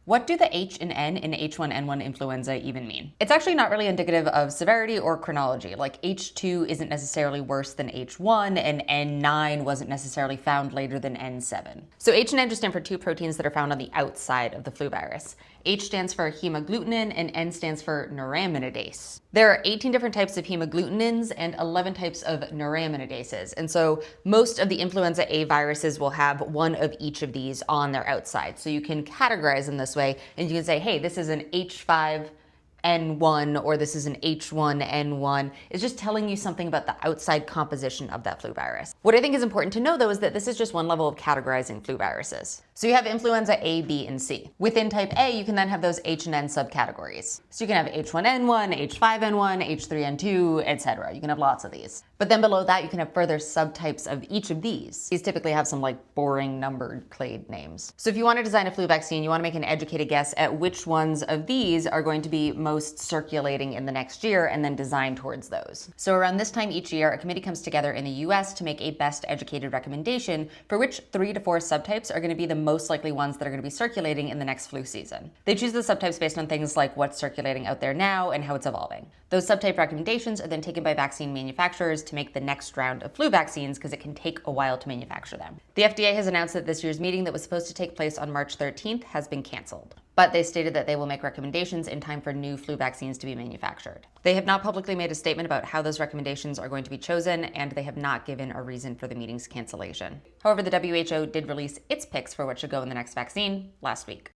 What do the H and N in H1N1 influenza even mean? It's actually not really indicative of severity or chronology. Like H2 isn't necessarily worse than H1, and N9 wasn't necessarily found later than N7. So H and N just stand for two proteins that are found on the outside of the flu virus. H stands for hemagglutinin and N stands for neuraminidase. There are 18 different types of hemagglutinins and 11 types of neuraminases. And so most of the influenza A viruses will have one of each of these on their outside. So you can categorize them this way and you can say, hey, this is an H5N1 or this is an H1N1. It's just telling you something about the outside composition of that flu virus. What I think is important to know though is that this is just one level of categorizing flu viruses. So you have influenza A, B, and C. Within type A, you can then have those H and N subcategories. So you can have H1N1, H5N1, H3N2, etc. You can have lots of these. But then below that, you can have further subtypes of each of these. These typically have some like boring numbered clade names. So if you want to design a flu vaccine, you want to make an educated guess at which ones of these are going to be most circulating in the next year and then design towards those. So around this time each year, a committee comes together in the US to make a best educated recommendation for which 3 to 4 subtypes are going to be the most likely ones that are going to be circulating in the next flu season. They choose the subtypes based on things like what's circulating out there now and how it's evolving. Those subtype recommendations are then taken by vaccine manufacturers to make the next round of flu vaccines because it can take a while to manufacture them. The FDA has announced that this year's meeting that was supposed to take place on March 13th has been canceled. But they stated that they will make recommendations in time for new flu vaccines to be manufactured. They have not publicly made a statement about how those recommendations are going to be chosen, and they have not given a reason for the meeting's cancellation. However, the WHO did release its picks for what should go in the next vaccine last week.